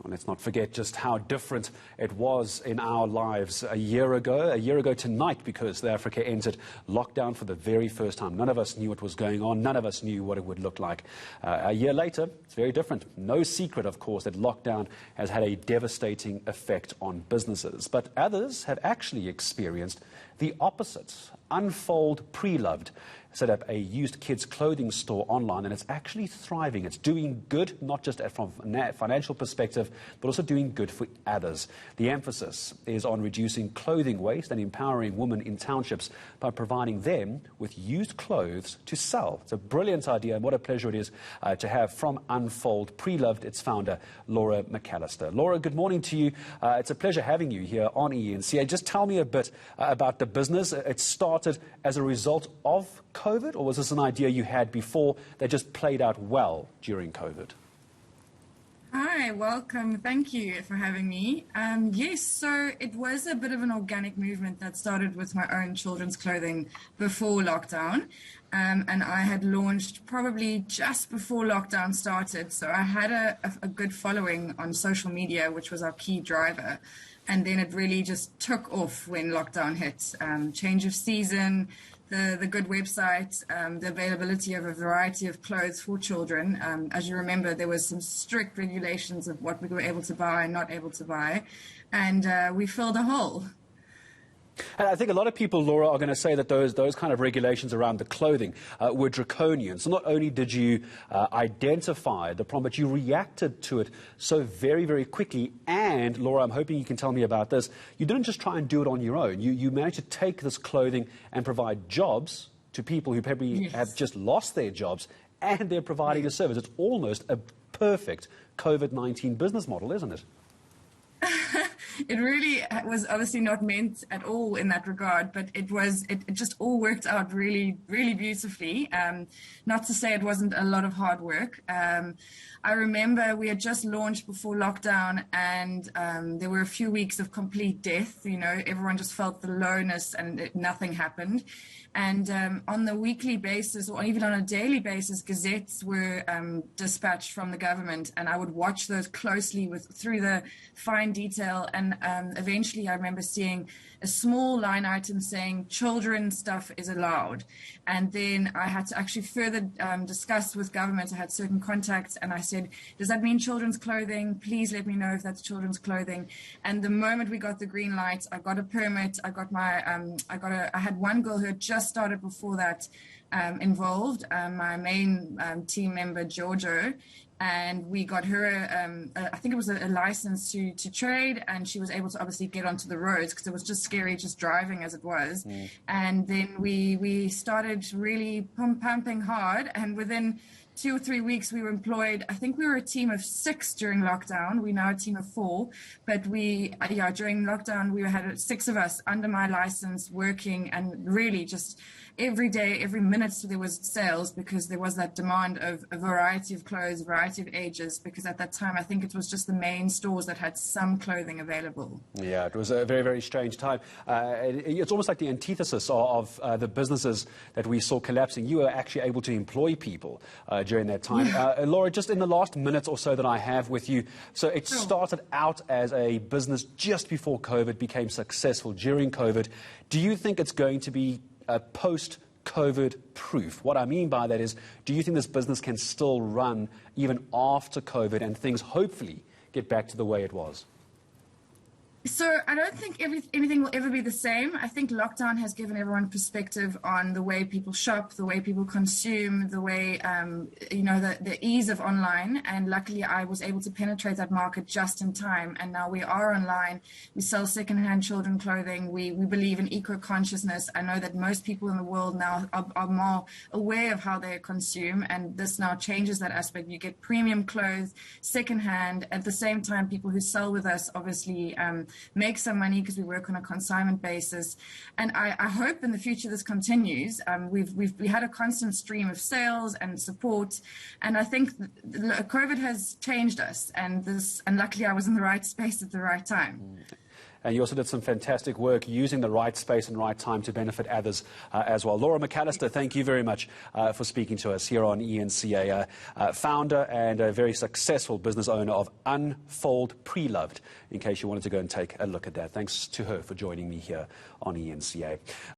Well, let's not forget just how different it was in our lives a year ago tonight, because South Africa entered lockdown for the very first time. None of us knew what was going on. None of us knew what it would look like. A year later, it's very different. No secret, of course, that lockdown has had a devastating effect on businesses. But others have actually experienced the opposite. Unfold Pre-Loved set up a used kids clothing store online, and it's actually thriving. It's doing good, not just from a financial perspective, but also doing good for others. The emphasis is on reducing clothing waste and empowering women in townships by providing them with used clothes to sell. It's a brilliant idea, and what a pleasure it is to have from Unfold Pre-Loved its founder, Laura McAllister. Laura, good morning to you. It's a pleasure having you here on eNCA. Just tell me a bit about the business. It started as a result of COVID, or was this an idea you had before that just played out well during COVID? Hi, welcome. Thank you for having me. Yes, so it was a bit of an organic movement that started with my own children's clothing before lockdown. And I had launched probably just before lockdown started. So I had a good following on social media, which was our key driver. And then it really just took off when lockdown hit. Change of season, the good website, the availability of a variety of clothes for children. As you remember, there was some strict regulations of what we were able to buy and not able to buy. And we filled a hole. And I think a lot of people, Laura, are going to say that those kind of regulations around the clothing were draconian. So not only did you identify the problem, but you reacted to it so very, very quickly. And, Laura, I'm hoping you can tell me about this. You didn't just try and do it on your own. You managed to take this clothing and provide jobs to people who probably have just lost their jobs, and they're providing a service. It's almost a perfect COVID-19 business model, isn't it? It really was obviously not meant at all in that regard, but it just all worked out really, really beautifully. Not to say it wasn't a lot of hard work. I remember we had just launched before lockdown, and there were a few weeks of complete death. You know, everyone just felt the lowness, and nothing happened. And on the weekly basis, or even on a daily basis, gazettes were dispatched from the government, and I would watch those closely through the fine detail. And eventually, I remember seeing a small line item saying children's stuff is allowed. And then I had to actually further discuss with government. I had certain contacts, and I said, "Does that mean children's clothing? Please let me know if that's children's clothing." And the moment we got the green light, I got a permit. I got my I had one girl who had just started before that involved, my main team member, Giorgio, and we got her, I think it was a license to trade, and she was able to obviously get onto the roads because it was just scary just driving as it was. And then we started really pumping hard, and within 2 or 3 weeks we were employed. I think we were a team of 6 during lockdown. We're now a team of 4, but during lockdown we had 6 of us under my license working, and really just every day, every minute there was sales, because there was that demand of a variety of clothes, a variety of ages, because at that time I think it was just the main stores that had some clothing available. Yeah, it was a very, very strange time. It's almost like the antithesis of the businesses that we saw collapsing. You were actually able to employ people during that time. Laura, just in the last minute or so that I have with you, so it started out as a business just before COVID, became successful during COVID. Do you think it's going to be post-COVID proof? What I mean by that is, do you think this business can still run even after COVID and things hopefully get back to the way it was? So I don't think anything will ever be the same. I think lockdown has given everyone perspective on the way people shop, the way people consume, the way, the ease of online. And luckily I was able to penetrate that market just in time. And now we are online. We sell secondhand children clothing. We believe in eco-consciousness. I know that most people in the world now are more aware of how they consume. And this now changes that aspect. You get premium clothes, secondhand. At the same time, people who sell with us obviously make some money because we work on a consignment basis. And I hope in the future this continues. We had a constant stream of sales and support, and I think COVID has changed us, and luckily I was in the right space at the right time. and you also did some fantastic work using the right space and right time to benefit others as well. Laura McAllister, thank you very much for speaking to us here on eNCA, founder and a very successful business owner of Unfold Pre-Loved, in case you wanted to go and take a look at that. Thanks to her for joining me here on eNCA.